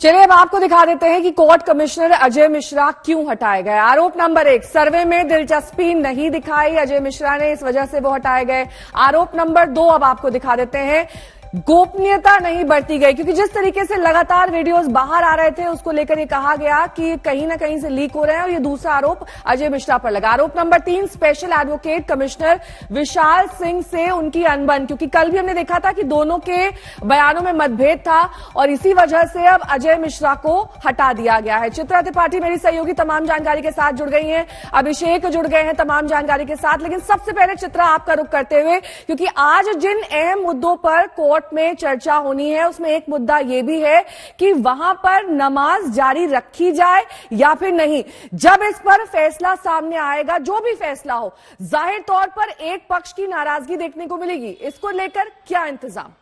चलिए अब आपको दिखा देते हैं कि कोर्ट कमिश्नर अजय मिश्रा क्यों हटाए गए। आरोप नंबर 1, सर्वे में दिलचस्पी नहीं दिखाई अजय मिश्रा ने, इस वजह से वो हटाए गए। आरोप नंबर 2 अब आपको दिखा देते हैं, गोपनीयता नहीं बरती गई, क्योंकि जिस तरीके से लगातार वीडियोस बाहर आ रहे थे उसको लेकर ये कहा गया कि कहीं ना कहीं से लीक हो रहे हैं, और ये दूसरा आरोप अजय मिश्रा पर लगा। आरोप number 3, special advocate commissioner Vishal Singh से उनकी अनबन, क्योंकि कल भी हमने देखा था कि दोनों के बयानों में मतभेद था और इसी वजह से अब अजय मिश्रा को हटा दिया गया है। चित्रा त्रिपाठी मेरी सहयोगी तमाम जानकारी के साथ जुड़ गई हैं, अभिषेक जुड़ गए हैं तमाम जानकारी के साथ। लेकिन सबसे पहले चित्रा आपका रुख करते हुए, क्योंकि आज जिन अहम मुद्दों पर कोर्ट में चर्चा होनी है उसमें एक मुद्दा यह भी है कि वहां पर नमाज जारी रखी जाए या फिर नहीं। जब इस पर फैसला सामने आएगा, जो भी फैसला हो, जाहिर तौर पर एक पक्ष की नाराजगी देखने को मिलेगी। इसको लेकर क्या इंतजाम?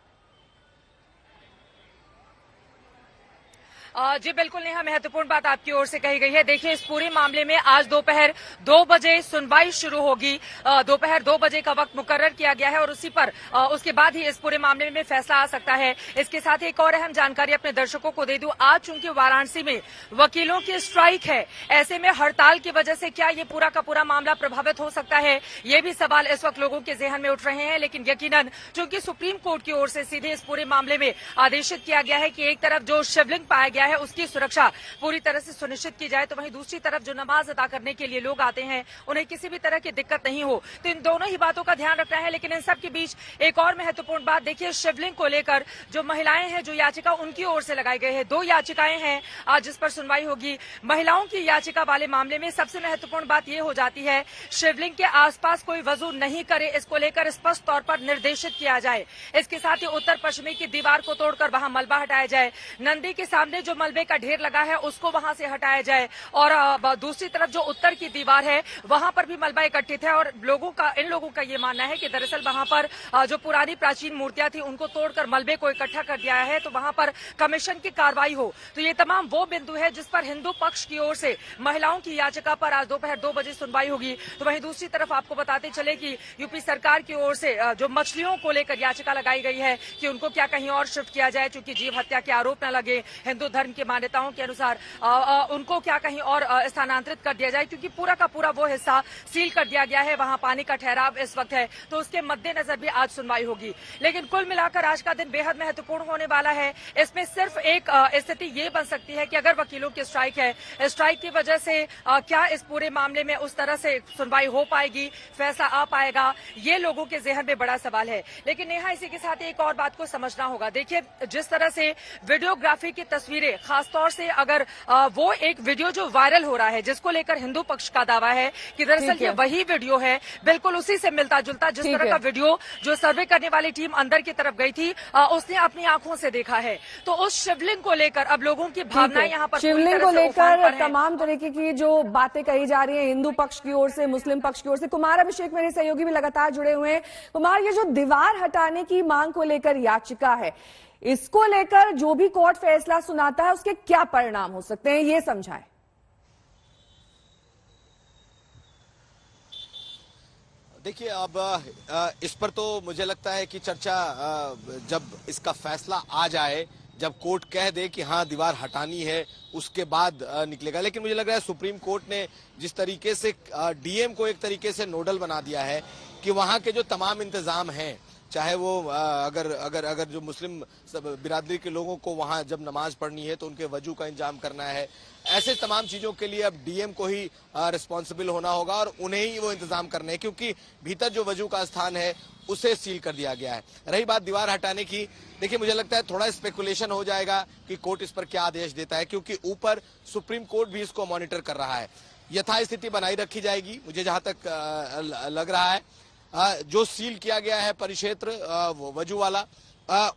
जी बिल्कुल नेहा, महत्वपूर्ण बात आपकी ओर से कही गई है। देखिए, इस पूरे मामले में आज दोपहर 2 बजे सुनवाई शुरू होगी। दोपहर 2 बजे का वक्त मुकर्रर किया गया है और उसी पर उसके बाद ही इस पूरे मामले में फैसला आ सकता है। इसके साथ ही एक और अहम जानकारी अपने दर्शकों को दे दूं, आज चूंकि वाराणसी में वकीलों की स्ट्राइक है, ऐसे में हड़ताल की वजह से क्या ये पूरा का पूरा मामला प्रभावित हो सकता है, ये भी सवाल इस वक्त लोगों के जेहन में उठ रहे हैं। लेकिन यकीनन चूंकि सुप्रीम कोर्ट की ओर से सीधे इस पूरे मामले में आदेशित किया गया है कि एक तरफ जो शिवलिंग पाया गया है उसकी सुरक्षा पूरी तरह से सुनिश्चित की जाए, तो वहीं दूसरी तरफ जो नमाज अदा करने के लिए लोग आते हैं उन्हें किसी भी तरह की दिक्कत नहीं हो। तो इन दोनों ही बातों का ध्यान रखना है। लेकिन इन सब के बीच एक और महत्वपूर्ण बात, देखिए, शिवलिंग को लेकर जो महिलाएं हैं, जो याचिका उनकी ओर से लगाई गई है, 2 याचिकाएं हैं आज जिस पर सुनवाई होगी। महिलाओं की याचिका वाले मामले में सबसे महत्वपूर्ण बात यह हो जाती है, शिवलिंग के आसपास कोई वजू नहीं करे, इसको लेकर स्पष्ट तौर पर निर्देशित किया जाए। इसके साथ ही उत्तर पश्चिमी की दीवार को तोड़कर वहां मलबा हटाया जाए, नंदी के सामने जो मलबे का ढेर लगा है उसको वहां से हटाया जाए, और दूसरी तरफ जो उत्तर की दीवार है वहां पर भी मलबा एकत्रित है। और इन लोगों का ये मानना है कि दरअसल वहां पर जो पुरानी प्राचीन मूर्तियां थी उनको तोड़कर मलबे को इकट्ठा कर दिया है, तो वहां पर कमीशन की कार्रवाई हो। तो ये तमाम वो बिंदु है जिस पर हिंदू पक्ष की ओर से महिलाओं की याचिका पर आज दोपहर 2 बजे सुनवाई होगी। तो वहीं दूसरी तरफ आपको बताते चले कि यूपी सरकार की ओर से जो मछलियों को लेकर याचिका लगाई गई है कि उनको क्या कहीं और शिफ्ट किया जाए, चूंकि जीव हत्या के आरोप न लगे, हिंदू धर्म की मान्यताओं के अनुसार उनको क्या कहीं और स्थानांतरित कर दिया जाए, क्योंकि पूरा का पूरा वो हिस्सा सील कर दिया गया है, वहां पानी का ठहराव इस वक्त है। तो उसके मद्देनजर भी आज सुनवाई होगी। लेकिन कुल मिलाकर आज का दिन बेहद महत्वपूर्ण होने वाला है। इसमें सिर्फ एक स्थिति ये बन सकती है कि अगर वकीलों की स्ट्राइक है, स्ट्राइक की वजह से क्या इस पूरे मामले में उस तरह से सुनवाई हो पाएगी, फैसला आ पाएगा, ये लोगों के जेहन में बड़ा सवाल है। लेकिन नेहा, इसी के साथ एक और बात को समझना होगा। देखिए, जिस तरह से वीडियोग्राफी की तस्वीरें, खासतौर से अगर वो एक वीडियो जो वायरल हो रहा है जिसको लेकर हिंदू पक्ष का दावा है कि दरअसल ये वही वीडियो है, बिल्कुल उसी से मिलता जुलता जिस तरह का वीडियो जो सर्वे करने वाली टीम अंदर की तरफ गई थी उसने अपनी आंखों से देखा है। तो उस शिवलिंग को लेकर अब लोगों की भावनाएं यहाँ पर, शिवलिंग को लेकर तमाम तरीके की जो बातें कही जा रही है हिंदू पक्ष की ओर से, मुस्लिम पक्ष की ओर से। कुमार अभिषेक मेरे सहयोगी भी लगातार जुड़े हुए हैं। कुमार, ये जो दीवार हटाने की मांग को लेकर याचिका है, इसको लेकर जो भी कोर्ट फैसला सुनाता है उसके क्या परिणाम हो सकते हैं, ये समझाएं। देखिए, अब इस पर तो मुझे लगता है कि चर्चा जब इसका फैसला आ जाए, जब कोर्ट कह दे कि हाँ दीवार हटानी है, उसके बाद निकलेगा। लेकिन मुझे लग रहा है सुप्रीम कोर्ट ने जिस तरीके से डीएम को एक तरीके से नोडल बना दिया है कि वहां के जो तमाम इंतजाम हैं, चाहे वो अगर जो मुस्लिम बिरादरी के लोगों को वहां जब नमाज पढ़नी है तो उनके वजू का इंतजाम करना है, ऐसे तमाम चीजों के लिए अब डीएम को ही रिस्पॉन्सिबल होना होगा और उन्हें ही वो इंतजाम करने हैं, क्योंकि भीतर जो वजू का स्थान है उसे सील कर दिया गया है। रही बात दीवार हटाने की, देखिए, मुझे लगता है थोड़ा स्पेकुलेशन हो जाएगा कि कोर्ट इस पर क्या आदेश देता है, क्योंकि ऊपर सुप्रीम कोर्ट भी इसको मॉनिटर कर रहा है। यथास्थिति बनाई रखी जाएगी, मुझे जहां तक लग रहा है। जो सील किया गया है परिक्षेत्र वजू वाला,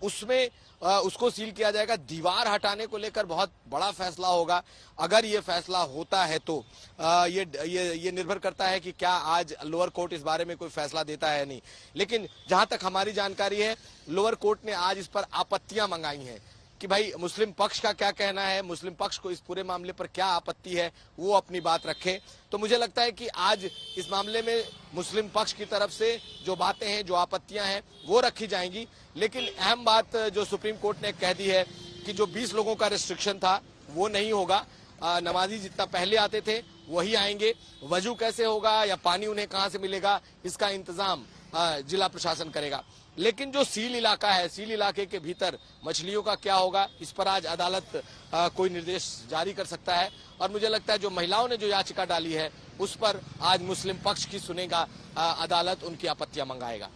उसमें उसको सील किया जाएगा। दीवार हटाने को लेकर बहुत बड़ा फैसला होगा। अगर ये फैसला होता है तो ये निर्भर करता है कि क्या आज लोअर कोर्ट इस बारे में कोई फैसला देता है नहीं। लेकिन जहां तक हमारी जानकारी है, लोअर कोर्ट ने आज इस पर आपत्तियां मंगाई हैं कि भाई मुस्लिम पक्ष का क्या कहना है, मुस्लिम पक्ष को इस पूरे मामले पर क्या आपत्ति है, वो अपनी बात रखे। तो मुझे लगता है कि आज इस मामले में मुस्लिम पक्ष की तरफ से जो बातें हैं, जो आपत्तियां हैं, वो रखी जाएंगी। लेकिन अहम बात जो सुप्रीम कोर्ट ने कह दी है कि जो 20 लोगों का रेस्ट्रिक्शन था वो नहीं होगा। नमाजी जितना पहले आते थे वही आएंगे। वजू कैसे होगा या पानी उन्हें कहां से मिलेगा, इसका इंतजाम जिला प्रशासन करेगा। लेकिन जो सील इलाका है, सील इलाके के भीतर मछलियों का क्या होगा, इस पर आज अदालत कोई निर्देश जारी कर सकता है। और मुझे लगता है जो महिलाओं ने जो याचिका डाली है उस पर आज मुस्लिम पक्ष की सुनेगा अदालत, उनकी आपत्तियां मंगाएगा।